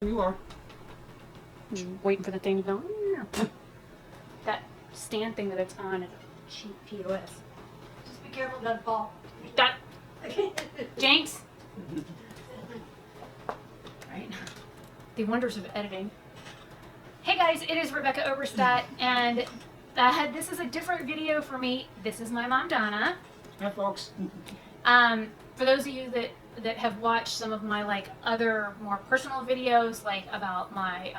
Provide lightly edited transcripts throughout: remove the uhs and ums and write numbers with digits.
You are. Waiting for the thing to go. That stand thing that it's on is a cheap POS. Just be careful, don't fall. That Jinx. Right. The wonders of editing. Hey guys, it is Rebecca Oberstadt, and this is a different video for me. This is my mom Donna. Hi, folks. For those of you that have watched some of my other more personal videos, like about my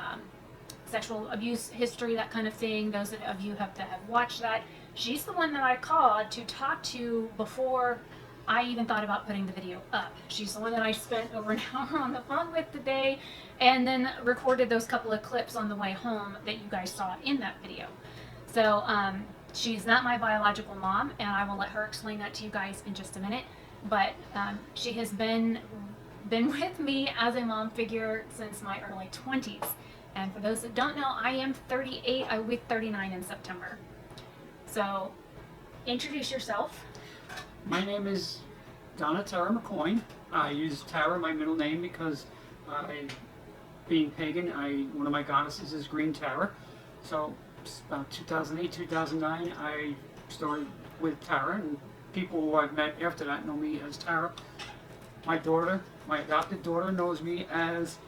sexual abuse history, that kind of thing, those of you that have watched that, she's the one that I called to talk to before I even thought about putting the video up. She's the one that I spent over an hour on the phone with today, and then recorded those couple of clips on the way home that you guys saw in that video. So she's not my biological mom, and I will let her explain that to you guys in just a minute. But she has been with me as a mom figure since my early 20s. And for those that don't know, I am 38. I will be 39 in September. So introduce yourself. My name is Donna Tara McCoy. I use Tara, my middle name, because being pagan, one of my goddesses is Green Tara. So about 2008, 2009, I started with Tara, and people who I've met after that know me as Tara. My daughter, my adopted daughter, knows me as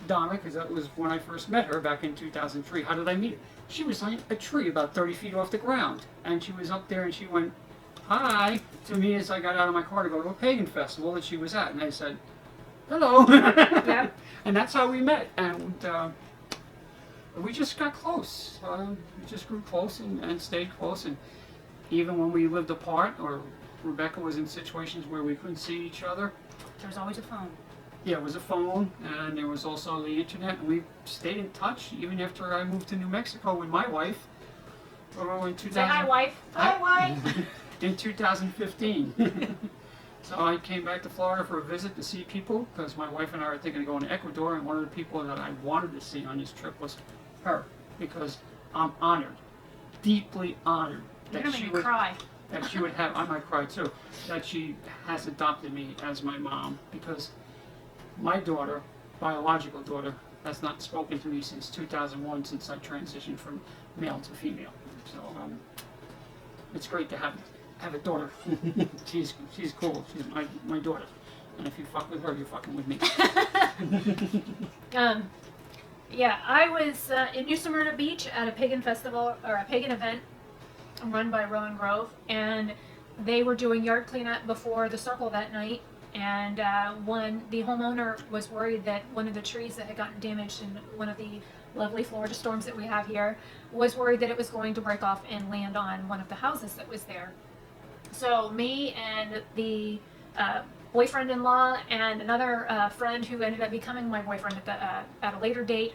Donna, because that was when I first met her back in 2003. How did I meet her? She was on a tree about 30 feet off the ground, and she was up there, and she went, "Hi," to me as I got out of my car to go to a pagan festival that she was at, and I said, "Hello." Yep. And that's how we met, and we just got close. We just grew close and stayed close, and even when we lived apart, or Rebecca was in situations where we couldn't see each other. There's always a phone. Yeah, it was a phone, and there was also the internet, and we stayed in touch even after I moved to New Mexico with my wife. In 2000, Say hi, wife. Hi, wife. in 2015. So I came back to Florida for a visit to see people, because my wife and I were thinking of going to Ecuador, and one of the people that I wanted to see on this trip was her, because I'm honored, deeply honored, You're gonna make me cry. that she would have, I might cry too, that she has adopted me as my mom, because my daughter, biological daughter, has not spoken to me since 2001, since I transitioned from male to female. So it's great to have a daughter. she's cool. She's my daughter. And if you fuck with her, you're fucking with me. Yeah, I was in New Smyrna Beach at a pagan festival, or a pagan event run by Rowan Grove, and they were doing yard cleanup before the circle that night, and the homeowner was worried that one of the trees that had gotten damaged in one of the lovely Florida storms that we have here was worried that it was going to break off and land on one of the houses that was there. So me and the boyfriend-in-law and another friend who ended up becoming my boyfriend at a later date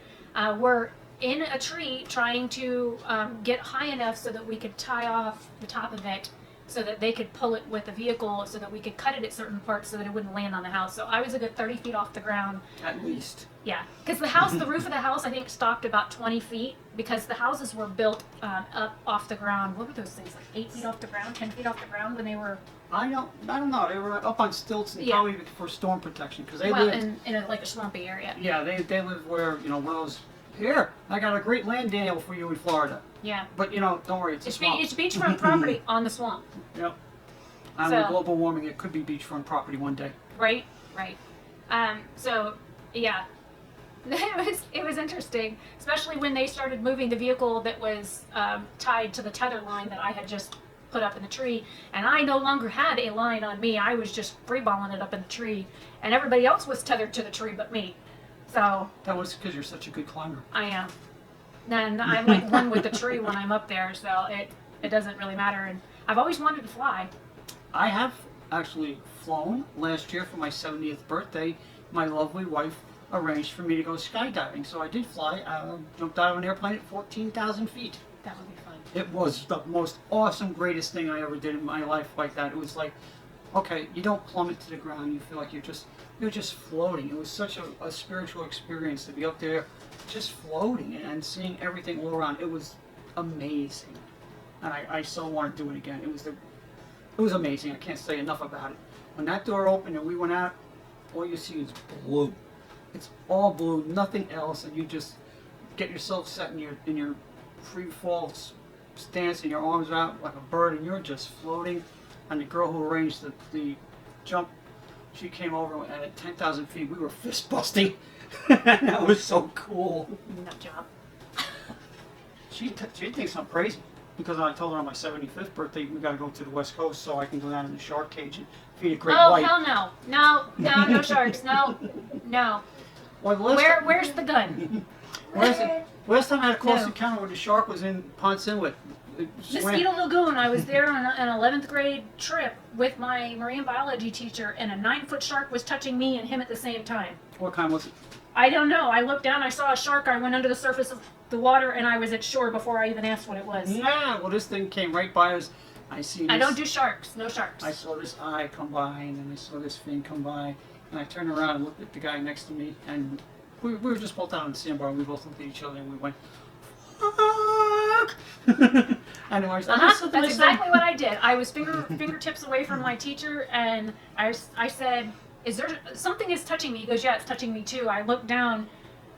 were in a tree trying to get high enough so that we could tie off the top of it so that they could pull it with a vehicle so that we could cut it at certain parts so that it wouldn't land on the house. So I was a good 30 feet off the ground. At least. Yeah, because the roof of the house, I think, stopped about 20 feet because the houses were built up off the ground. What were those things, like 8 feet off the ground, 10 feet off the ground when they were... I don't know. They were up on stilts, and Yeah. probably for storm protection, because they well, lived in a swampy area. Yeah, they live where, one of those, here, I got a great land deal for you in Florida. Yeah. But, don't worry, it's a swamp. It's beachfront property on the swamp. Yep. And So- with global warming, it could be beachfront property one day. Right. So, yeah. It was interesting, especially when they started moving the vehicle that was tied to the tether line that I had just put up in the tree, and I no longer had a line on me. I was just freeballing it up in the tree, and everybody else was tethered to the tree but me. So That was because you're such a good climber. I am. And I'm like one with the tree when I'm up there, so it doesn't really matter. And I've always wanted to fly. I have actually flown. Last year for my 70th birthday, my lovely wife arranged for me to go skydiving, so I did fly. I jumped out of an airplane at 14,000 feet. That would be fun. It was the most awesome, greatest thing I ever did in my life like that. It was like, okay, you don't plummet to the ground. You feel like you're just floating. It was such a spiritual experience to be up there just floating and seeing everything all around. It was amazing. And I so want to do it again. It was amazing. I can't say enough about it. When that door opened and we went out, all you see is blue. It's all blue, nothing else, and you just get yourself set in your free fall stance, and your arms out like a bird, and you're just floating. And the girl who arranged the jump, she came over, and at 10,000 feet, we were fist busting. That was so cool. Nut job. She thinks I'm crazy because I told her on my 75th birthday we got to go to the West Coast so I can go down in the shark cage and feed a great Oh white. hell no! No sharks! No. Well, the last Where's the gun? last time I had a close No. encounter with a shark was in Ponce Inlet. It swam- Mosquito Lagoon. I was there on an 11th grade trip with my marine biology teacher, and a 9-foot shark was touching me and him at the same time. What kind was it? I don't know. I looked down, I saw a shark, I went under the surface of the water, and I was at shore before I even asked what it was. Yeah, well, this thing came right by us. I see. I don't do sharks. No sharks. I saw this eye come by, and then I saw this fin come by, and I turned around and looked at the guy next to me, and we were just both out on the sandbar, and we both looked at each other, and we went, fuck! And I was That's exactly what I did. I was fingertips away from my teacher, and I said, "Is there something is touching me?" He goes, "Yeah, it's touching me too." I looked down,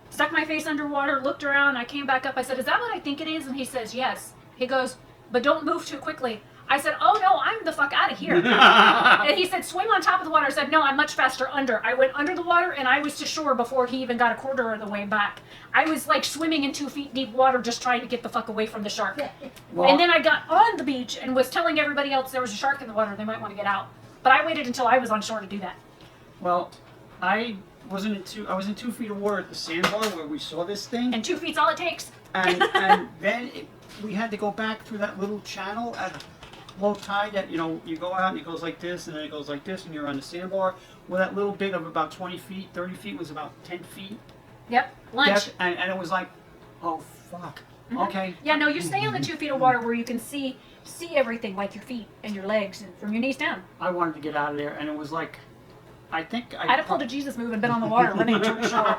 stuck my face underwater, looked around. I came back up. I said, "Is that what I think it is?" And he says, "Yes." He goes, "But don't move too quickly." I said, "Oh no, I'm the fuck out of here." And he said, "Swim on top of the water." I said, "No, I'm much faster under." I went under the water, and I was to shore before he even got a quarter of the way back. I was like swimming in 2 feet deep water, just trying to get the fuck away from the shark. Well, And then I got on the beach and was telling everybody else there was a shark in the water. They might want to get out. But I waited until I was on shore to do that. well, I was in 2 feet of water at the sandbar where we saw this thing. And 2 feet's all it takes. And then we had to go back through that little channel at low tide that, you know, you go out and it goes like this and then it goes like this and you're on the sandbar. Well, that little bit of about 20 feet, 30 feet was about 10 feet. Yep. Lunch. depth, and it was like, oh, fuck. Okay. Yeah, no, you stay on the 2 feet of water where you can see everything, like your feet and your legs and from your knees down. I wanted to get out of there, and it was like, I think I'd have pulled a Jesus move and been on the water running to the shore.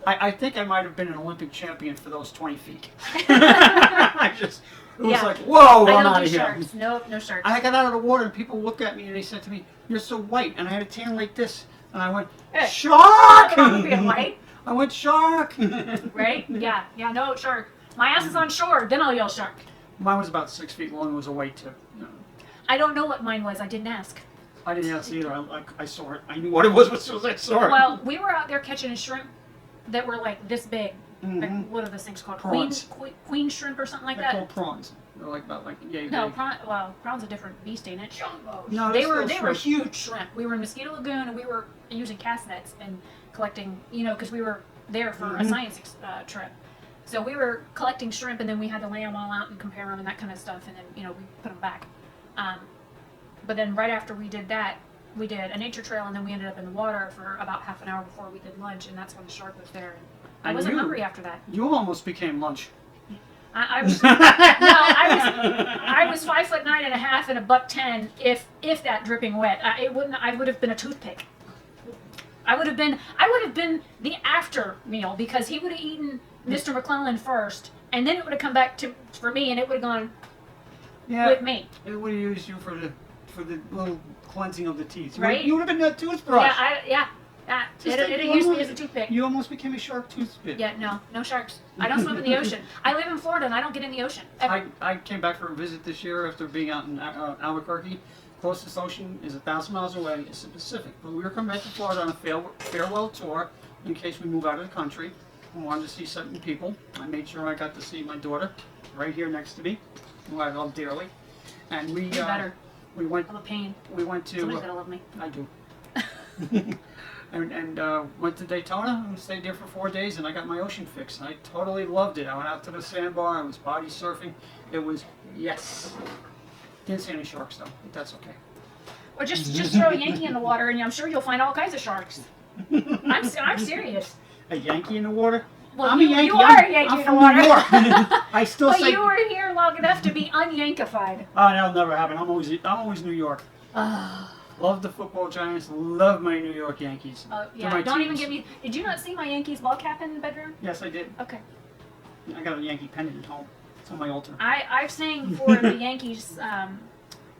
I think I might have been an Olympic champion for those 20 feet. It was Yeah. like, whoa, I I'm don't out do of here. sharks. Nope, no sharks. I got out of the water and people looked at me and they said to me, "You're so white," and I had a tan like this, and I went, Hey, "Shark!" I'm being white, I went, "Shark!" right? Yeah, no shark. My ass is on shore, then I'll yell shark. Mine was about 6 feet long. It was a white tip. No, I don't know what mine was. I didn't ask. I didn't ask either. I saw it. I knew what it was as soon as I saw it. Well, we were out there catching shrimp that were like this big. Like, Mhm. what are those things called? Prawns. Queen shrimp or something like They're that. called prawns. They're like about like yay No, big. prawn's a different beast, ain't it? No, They they're were still shrimp. huge shrimp. We were in Mosquito Lagoon and we were using cast nets and collecting, because we were there for a Mhm. science trip. So we were collecting shrimp and then we had to lay them all out and compare them and that kind of stuff, and then we put them back. But then right after we did that, we did a nature trail and then we ended up in the water for about half an hour before we did lunch, and that's when the shark was there. And I And wasn't you- hungry after that. You almost became lunch. I was I was 5'9.5" and a $110 if that dripping wet. I would have been a toothpick. I would have been the after meal because he would have eaten Mr. McClellan first, and then it would have come back for me, and it would have gone with me. It would have used you for the little cleansing of the teeth. Right? You would have been that toothbrush. It like would you have used me almost- as a toothpick. You almost became a shark toothpick. Yeah, no sharks. I don't swim in the ocean. I live in Florida and I don't get in the ocean ever. I came back for a visit this year after being out in Albuquerque. Closest ocean is 1,000 miles away. It's the Pacific. But we were coming back to Florida on a farewell tour in case we move out of the country. I wanted to see certain people. I made sure I got to see my daughter right here next to me, who I love dearly. And we Better. we went I'm a pain. we went to Somebody's gonna love me. I do. and went to Daytona and stayed there for 4 days, and I got my ocean fix. And I totally loved it. I went out to the sandbar. I was body surfing. It was yes. Didn't see any sharks though, but that's okay. Or just throw a Yankee in the water, and I'm sure you'll find all kinds of sharks. I'm serious. A Yankee in the water? Well, I'm you a Yankee. are a Yankee I'm in the from water. New York. I still But say. you were here long enough to be unyankified. Oh, that'll never happen. I'm always New York. Love the football Giants. Love my New York Yankees. They're Yeah, my don't even teams. get me. Did you not see my Yankees ball cap in the bedroom? Yes, I did. Okay. I got a Yankee pennant at home. It's on my altar. I've sang for the Yankees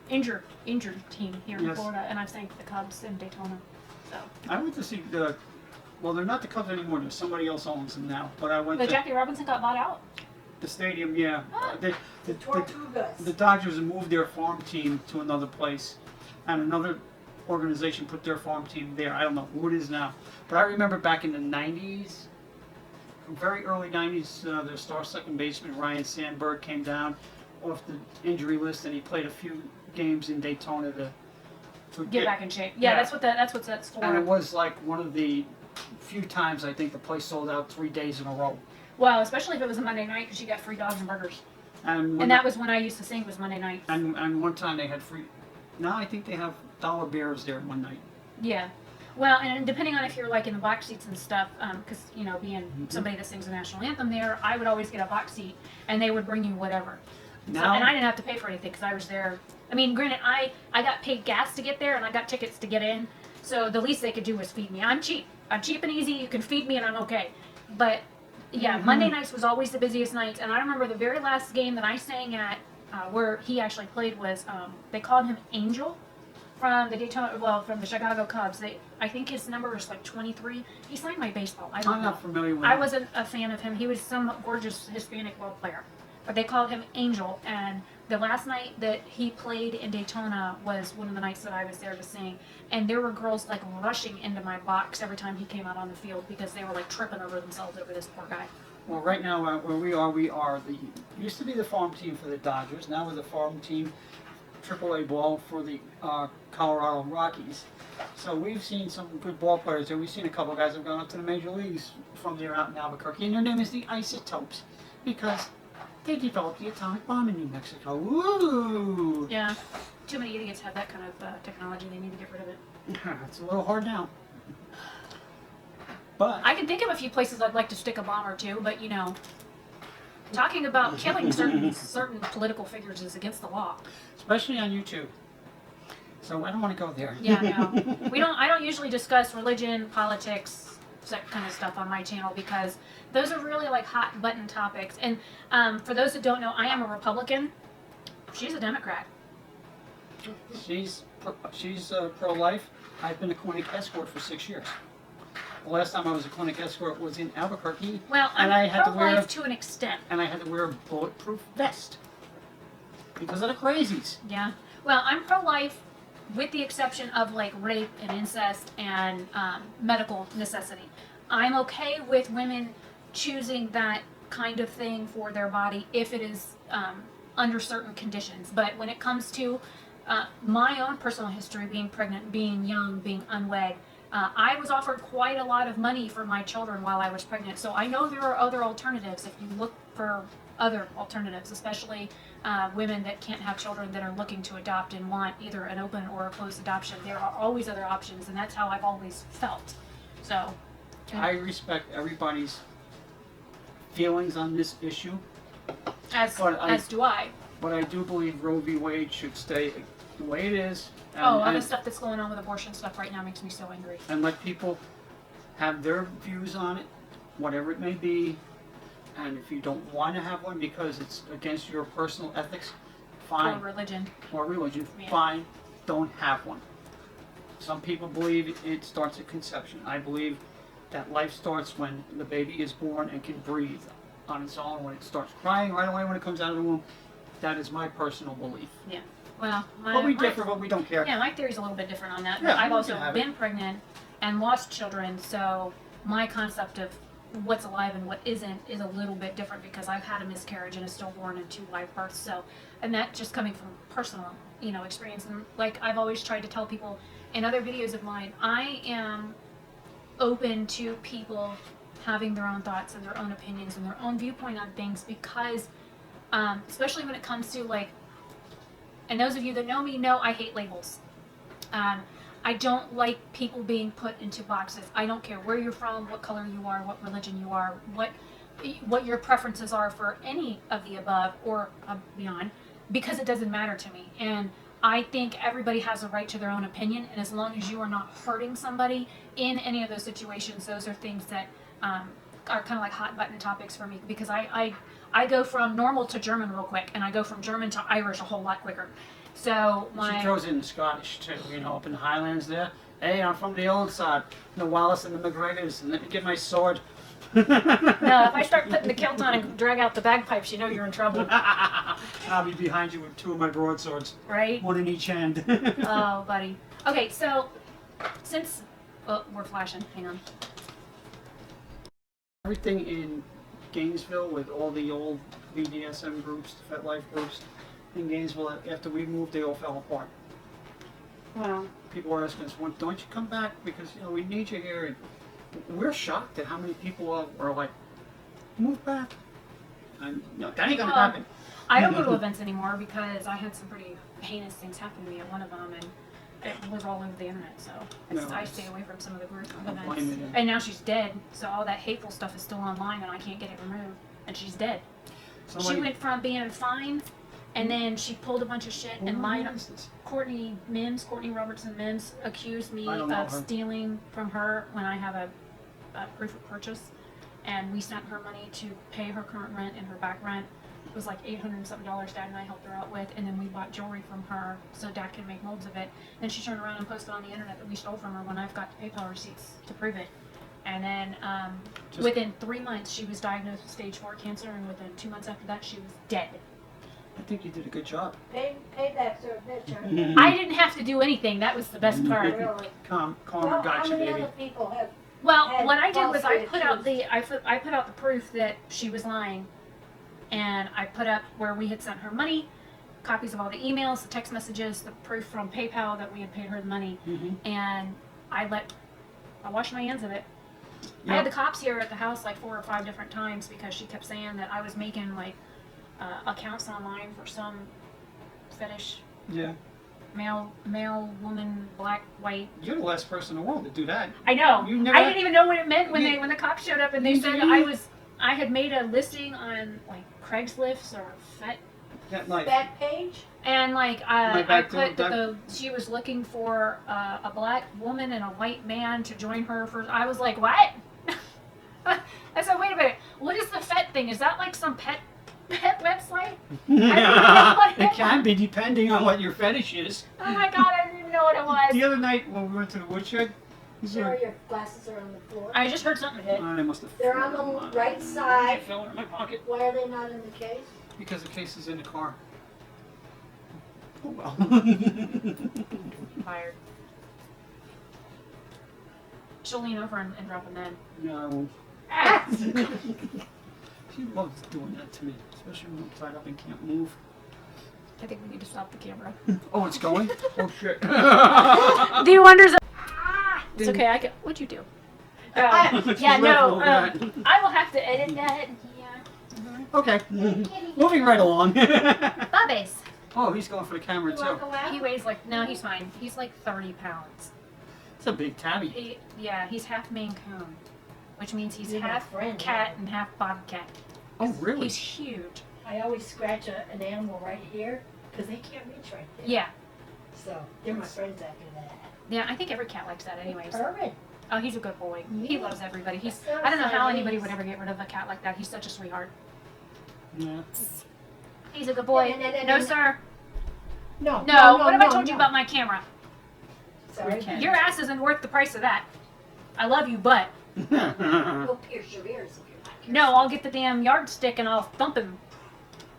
injured team here in Yes. Florida, and I've sang for the Cubs in Daytona. So I went to see the Well, they're not the Cubs anymore. There's somebody else owns them now. But I went The to Jackie Robinson got bought out. the stadium. Yeah, the Tortugas. Dodgers moved their farm team to another place, and another organization put their farm team there. I don't know who it is now, but I remember back in the '90s, very early '90s, their star second baseman Ryan Sandberg came down off the injury list, and he played a few games in Daytona to Get back in shape. Yeah, Yeah. that's what that's for. And it was like one of the few times I think the place sold out 3 days in a row. Well, especially if it was a Monday night because you got free dogs and burgers. And And that was when I used to sing was Monday nights. and one time they had free. Now I think they have dollar beers there one night. Yeah. Well, and depending on if you're like in the box seats and stuff, because being Mm-hmm. somebody that sings the national anthem there, I would always get a box seat, and they would bring you whatever. So, Now- and I didn't have to pay for anything because I was there. I mean, granted, I got paid gas to get there, and I got tickets to get in. So the least they could do was feed me. I'm cheap. I'm cheap and easy. You can feed me, and I'm okay. But yeah, Mm-hmm. Monday nights was always the busiest nights, and I remember the very last game that I sang at, where he actually played was they called him Angel. From the from the Chicago Cubs. I think his number was like 23. He signed my baseball. I don't I'm know. not familiar with. I it. wasn't a fan of him. He was some gorgeous Hispanic ball player. But they called him Angel. And the last night that he played in Daytona was one of the nights that I was there to sing. And there were girls like rushing into my box every time he came out on the field because they were like tripping over themselves over this poor guy. Well, right now where we are the used to be the farm team for the Dodgers. Now we're the farm team, AAA ball for the Colorado Rockies. So we've seen some good ball players there. We've seen a couple guys have gone up to the major leagues from there out in Albuquerque, and their name is the Isotopes because they developed the atomic bomb in New Mexico. Woo! Yeah. Too many idiots have that kind of technology. They need to get rid of it. It's a little hard now. But I can think of a few places I'd like to stick a bomb or two, but talking about killing certain political figures is against the law. especially on YouTube. So I don't want to go there. Yeah, no. I don't usually discuss religion, politics, that kind of stuff on my channel because those are really like hot button topics. And for those that don't know, I am a Republican. She's a Democrat. She's pro-life. I've been a clinic escort for 6 years. The last time I was a clinic escort was in Albuquerque. Well, and I'm I had to wear pro-life to an extent. and I had to wear a bulletproof vest because of the crazies. Yeah. Well, I'm pro-life with the exception of like rape and incest and medical necessity. I'm okay with women choosing that kind of thing for their body if it is under certain conditions. But when it comes to my own personal history, being pregnant, being young, being unwed, I was offered quite a lot of money for my children while I was pregnant. So I know there are other alternatives if you look for other alternatives, especially women that can't have children that are looking to adopt and want either an open or a closed adoption. There are always other options, and that's how I've always felt. So, I respect everybody's feelings on this issue, as do I. but I do believe Roe v. Wade should stay the way it is. All the and, stuff that's going on with abortion stuff right now makes me so angry. and let people have their views on it, whatever it may be. And if you don't want to have one because it's against your personal ethics, fine. Or religion. Or religion, Yeah. fine. Don't have one. Some people believe it starts at conception. I believe that life starts when the baby is born and can breathe on its own. When it starts crying right away when it comes out of the womb, that is my personal belief. Yeah. Well, But we differ, but we don't care. Yeah, my theory's a little bit different on that. Yeah, I've you also can have been pregnant and lost children, so my concept of what's alive and what isn't is a little bit different because I've had a miscarriage and a stillborn and 2 live births. So, and that just coming from personal, experience. And like I've always tried to tell people in other videos of mine, I am open to people having their own thoughts and their own opinions and their own viewpoint on things because, especially when it comes to like, and those of you that know me know I hate labels. I don't like people being put into boxes. I don't care where you're from, what color you are, what religion you are, what your preferences are for any of the above or beyond, because it doesn't matter to me. And I think everybody has a right to their own opinion, and as long as you are not hurting somebody in any of those situations, those are things that are kind of like hot button topics for me because I go from normal to German real quick, and I go from German to Irish a whole lot quicker. So She throws in the Scottish too, up in the Highlands there. Hey, I'm from the old side. The Wallace and the McGregors. And let me get my sword. No, if I start putting the kilt on and drag out the bagpipes, you know you're in trouble, I'll be behind you with 2 of my broadswords. right? One in each hand. Oh, buddy. Okay, so since we're flashing, hang on. Everything in Gainesville with all the old BDSM groups, FetLife groups in Gainesville, after we moved, they all fell apart. Wow. People were asking us, well, don't you come back because we need you here. And we're shocked at how many people are like, move back. And no, that ain't gonna happen. I don't go to events anymore because I had some pretty heinous things happen to me at one of them, and it was all over the internet. So I stay away from some of the group events. And now she's dead, so all that hateful stuff is still online, and I can't get it removed. And she's dead. She went from being fine, and then she pulled a bunch of shit and lied. Courtney Robertson Mims accused me of stealing from her when I have a proof of purchase, and we sent her money to pay her current rent and her back rent. It was like $800 and something Dad and I helped her out with, and then we bought jewelry from her so Dad could make molds of it. Then she turned around and posted on the internet that we stole from her when I've got PayPal receipts to prove it. And then within 3 months she was diagnosed with stage 4 cancer, and within 2 months after that she was dead. I think you did a good job. Payback's a bitch. I didn't have to do anything. That was the best part. Really. Karma Well, got how you, many baby. other people have? Well, had what I did was I falsely put out accused? I put out the proof that she was lying, and I put up where we had sent her money, copies of all the emails, the text messages, the proof from PayPal that we had paid her the money, and I washed my hands of it. I had the cops here at the house like 4 or 5 different times because she kept saying that I was making like accounts online for some fetish. Yeah. Male, woman, black, white. You're the last person in the world to do that. I know. You never, I didn't even know what it meant when the cops showed up and they said I had made a listing on like Craigslist or Back page? and like My I back put door, that she was looking for a black woman and a white man to join her for. I was like, what? I said, wait a minute. What is the FET thing? Is that like some pet website? It can be depending on what your fetish is. Oh my god, I didn't even know what it was. The other night when we went to the woodshed, Sure, your glasses are on the floor. I just heard something hit. they must have. They're on the right side. They fell in my pocket Why are they not in the case? because the case is in the car. Oh well. Fired. She'll lean over and drop them in. No, I won't. She loves doing that to me, especially when I'm tied up and can't move. I think we need to stop the camera. Oh, it's going? Oh shit. The wonders of... It's okay, what'd you do? Yeah, no, I will have to edit that. Yeah. Okay. Moving right along. Bubbies. Oh, he's going for the camera too. He weighs like, no, he's fine. He's like 30 pounds. It's a big tabby. He's half Maine Coon, which means he's You're my half friend, cat yeah. and half bobcat. Oh, really? He's huge. I always scratch an animal right here because they can't reach right there. Yeah. So they're my friends after that. Yeah, I think every cat likes that anyways. Perfect. Oh, he's a good boy. He Yeah. loves everybody. That I don't know sounds how like anybody he's- would ever get rid of a cat like that. He's such a sweetheart. Yeah. He's a good boy. And- No, sir. No. No. What have I told you about my camera? Sorry. Okay. Your ass isn't worth the price of that. I love you, but You'll pierce your ears if you're not careful. no, I'll get the damn yardstick and I'll thump him.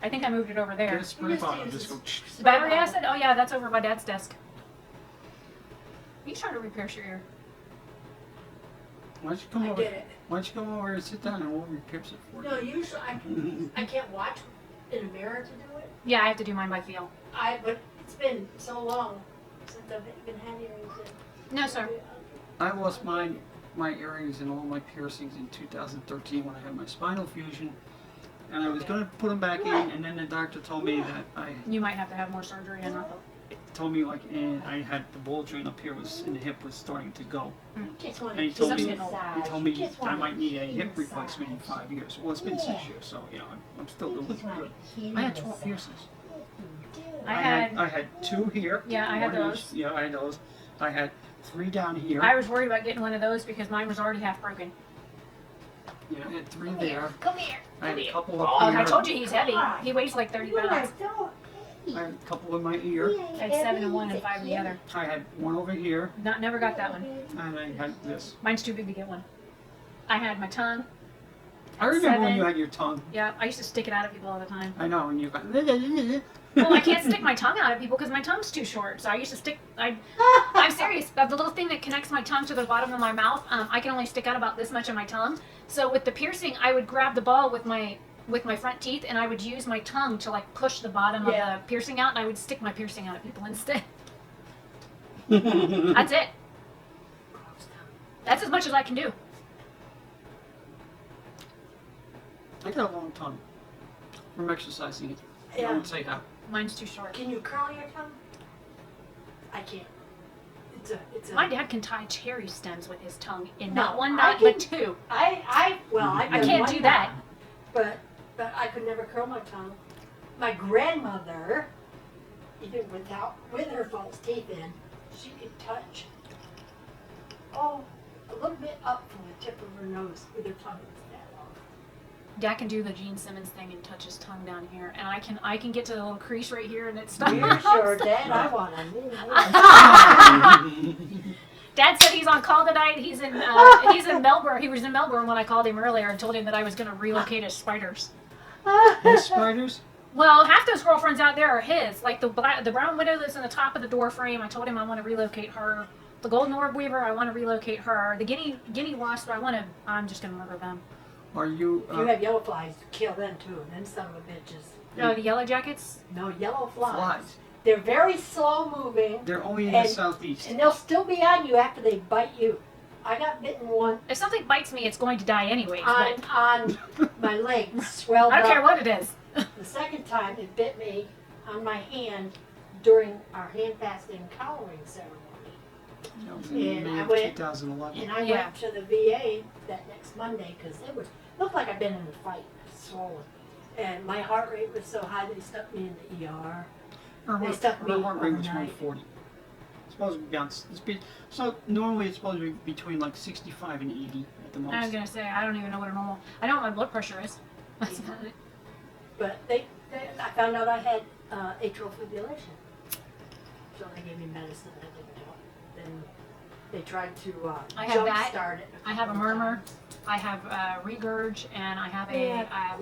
I think I moved it over Get there. a spray bottle. Just go. Battery acid? Oh yeah, that's over by Dad's desk. You trying to re-pierce your ear? Why don't you come I over? did it. Why don't you come over and sit down and we'll repierce it for you? No, usually I can't watch in a mirror to do it. Yeah, I have to do mine by feel. But it's been so long since I've even had earrings in. No, sir. I lost my earrings and all my piercings in 2013 when I had my spinal fusion, and I was going to put them back in, and then the doctor told me that You might have to have more surgery and I told me like I had the ball joint up here was in the hip was starting to go, Just want and he to told Sucks me getting old. I might need a hip replacement in 5 years. Well, it's been 6 years, so you know I'm still doing good. I had 12 piercings. I had. I had 2 here. Yeah, I had One those. was- yeah, I had those. I had 3 down here. I was worried about getting one of those because mine was already half broken. Yeah, I had 3 there. Come here. I had a couple Oh, up here. I told you he's heavy. He weighs like 30 What am I pounds. doing? I had a couple in my ear. I had 7 in one and 5 in the other. I had one over here, Never got that one. and I had this. Mine's too big to get one. I had my tongue. I remember when 7. you had your tongue. Yeah, I used to stick it out of people all the time. I know, and you got. Well, I can't stick my tongue out at people because my tongue's too short. So I used to stick. I'm serious. The little thing that connects my tongue to the bottom of my mouth, I can only stick out about this much of my tongue. So with the piercing, I would grab the ball with my front teeth, and I would use my tongue to like push the bottom of the piercing out, and I would stick my piercing out at people instead. That's it. That's as much as I can do. I got a long tongue from exercising it. I Yeah. would say how. Mine's too short. Can you curl your tongue? I can't. It's a. My dad can tie cherry stems with his tongue in No, not one I knot, can- but 2. Well, I done can't one do that. knot, But I could never curl my tongue. My grandmother, even with her false teeth in, she could touch. Oh, a little bit up from the tip of her nose with her tongue. It's that long. Dad can do the Gene Simmons thing and touch his tongue down here, and I can get to the little crease right here, and it stops. We're sure, Dad. I want to. Dad said he's on call tonight. He's in Melbourne. He was in Melbourne when I called him earlier and told him that I was going to relocate his spiders. His spiders? Well, half those girlfriends out there are his. Like the brown widow that's in the top of the door frame. I told him I want to relocate her. The golden orb weaver, I want to relocate her. The guinea wasp, I'm just going to murder them. Are you? If you have yellow flies, kill them too. Them son of a bitches. Oh, the yellow jackets. No, yellow flies. Flies. They're very slow moving. They're only in the And- southeast. And they'll still be on you after they bite you. I got bitten one If something bites me, it's going to die anyways. on my leg, swelled I don't up. care what it is. The second time it bit me on my hand during our hand fasting coloring ceremony. That was And in I May of went- 2011. And I Yeah. went to the VA that next Monday because it looked like I'd been in a fight, swollen. And my heart rate was so high they stuck me in the ER. Her They heart, stuck her me heart rate was overnight. 140. It's supposed to bounce. So normally it's supposed to be between like 65 and 80 at the most. I was going to say, I don't even know what a normal... I know what my blood pressure is. That's Yeah. about it. But I found out I had atrial fibrillation. So they gave me medicine and I didn't do it. Then they tried to I have that. jumpstart it. I have a couple murmur. times. I have regurge, and I have Yeah.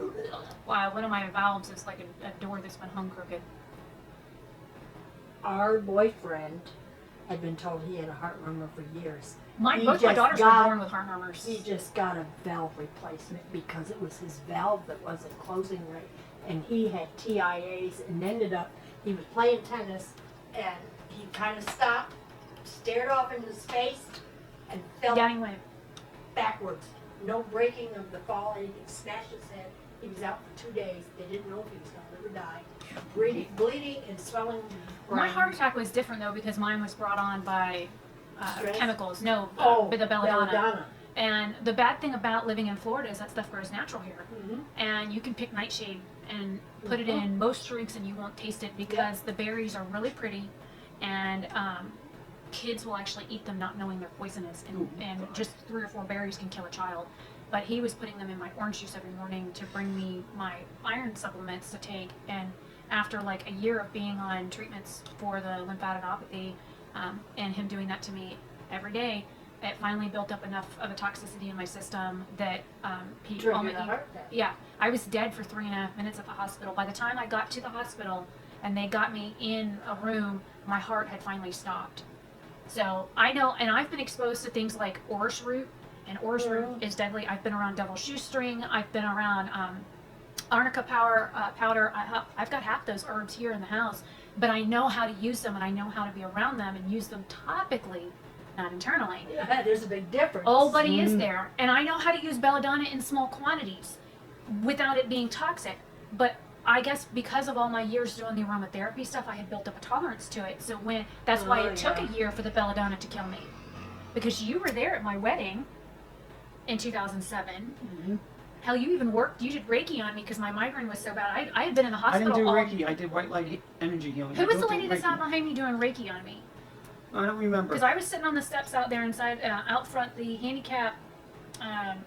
one of my valves is like a door that's been hung crooked. Our boyfriend had been told he had a heart murmur for years. He Both my just daughters got- were born with heart murmurs. He just got a valve replacement because it was his valve that wasn't closing right. And he had TIAs and ended up, he was playing tennis and he kind of stopped, stared off into space and fell Down he went. backwards. No breaking of the fall, and he smashed his head. He was out for 2 days. They didn't know if he was going to live or die. Bleeding and swelling. My heart attack was different though because mine was brought on by Stress? chemicals. No, Oh, with the belladonna. Belladonna. And the bad thing about living in Florida is that stuff grows natural here. Mhm. And you can pick nightshade and put it in most drinks and you won't taste it because the berries are really pretty and kids will actually eat them not knowing they're poisonous and just 3 or 4 berries can kill a child. But he was putting them in my orange juice every morning to bring me my iron supplements to take, and after like a year of being on treatments for the lymphadenopathy and him doing that to me every day, it finally built up enough of a toxicity in my system that he Triggered a heart attack. yeah, I was dead for 3.5 minutes at the hospital. By the time I got to the hospital and they got me in a room, my heart had finally stopped. So I know, and I've been exposed to things like orris root, and orris root is deadly. I've been around devil shoestring. I've been around arnica powder. I've got half those herbs here in the house, but I know how to use them and I know how to be around them and use them topically, not internally. Yeah, there's a big difference. Oh, buddy, is there. And I know how to use belladonna in small quantities without it being toxic. But I guess because of all my years doing the aromatherapy stuff, I had built up a tolerance to it. So that's why it took a year for the belladonna to kill me. Because you were there at my wedding in 2007. Mm-hmm. Hell, you even you did Reiki on me because my migraine was so bad. I had been in the I hospital didn't do all... Reiki. I did white light energy healing. Who I was the don't lady do that sat Reiki. behind me doing Reiki on me? I don't remember. Because I was sitting on the steps out there inside, out front the handicap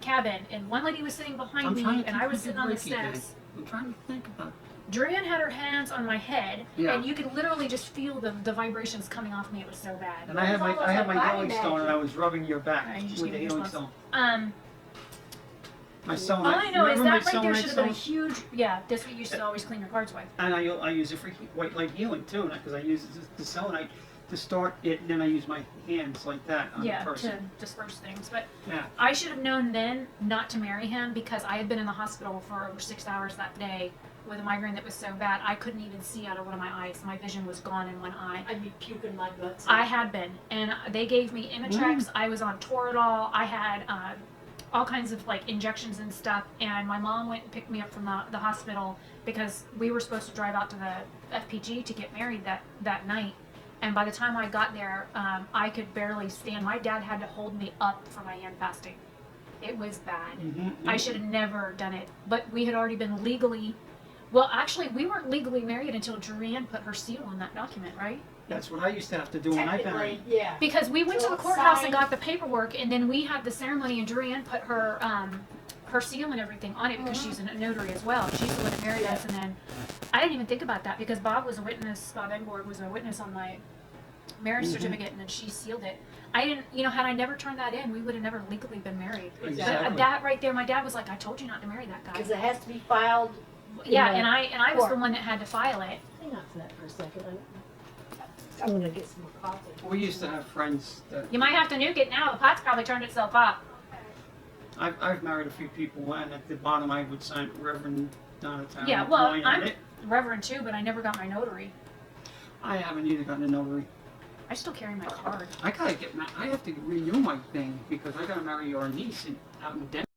cabin, and one lady was sitting behind I'm me, trying to and keep I was you sitting on the breaky day. steps. I'm trying to think about it. Durian had her hands on my head, Yeah. and you could literally just feel the vibrations coming off me. It was so bad. And I had It's my almost like healing body stone, and magic. I was rubbing your back I just with the gave you healing goosebumps. stone. My selenite. All I know is Remember that my right there selenite should have been a stone? huge. Yeah, that's what you used to always clean your cards with. And I use it for white light healing too, because I use the selenite to start it, and then I use my hands like that on Yeah, the person. to disperse things. But Yeah. I should have known then not to marry him because I had been in the hospital for over 6 hours that day with a migraine that was so bad I couldn't even see out of one of my eyes. My vision was gone in one eye. I'd be puking my guts. I had been, and they gave me Imitrex. I was on Toradol. I had all kinds of like injections and stuff. And my mom went and picked me up from the hospital because we were supposed to drive out to the FPG to get married that night. And by the time I got there, I could barely stand. My dad had to hold me up for my hand fasting. It was bad. I should have never done it. But we had already been legally. Well, actually, we weren't legally married until Joanne put her seal on that document, right? That's what I used to have to do when I Technically, married. yeah. Because we went to the So courthouse and signed. got the paperwork, and then we had the ceremony, and Joanne put her her seal and everything on it because she's a notary as well. She's the one that married us, and then I didn't even think about that because Bob was a witness. Bob Engborg was a witness on my marriage certificate, and then she sealed it. I didn't, had I never turned that in, we would have never legally been married. Exactly. But that right there, my dad was like, "I told you not to marry that guy." Because it has to be filed. Yeah, in the and I was the court. one that had to file it. Hang on for that for a second. I'm gonna get some more coffee. We used to have friends that You might have to nuke it now. The pot's probably turned itself up. I've married a few people, and at the bottom I would sign Reverend Donatello. Yeah, well, Coin on I'm it. Reverend too, but I never got my notary. I haven't either gotten a notary. I still carry my card. I gotta I have to renew my thing because I gotta marry your niece out in Denver.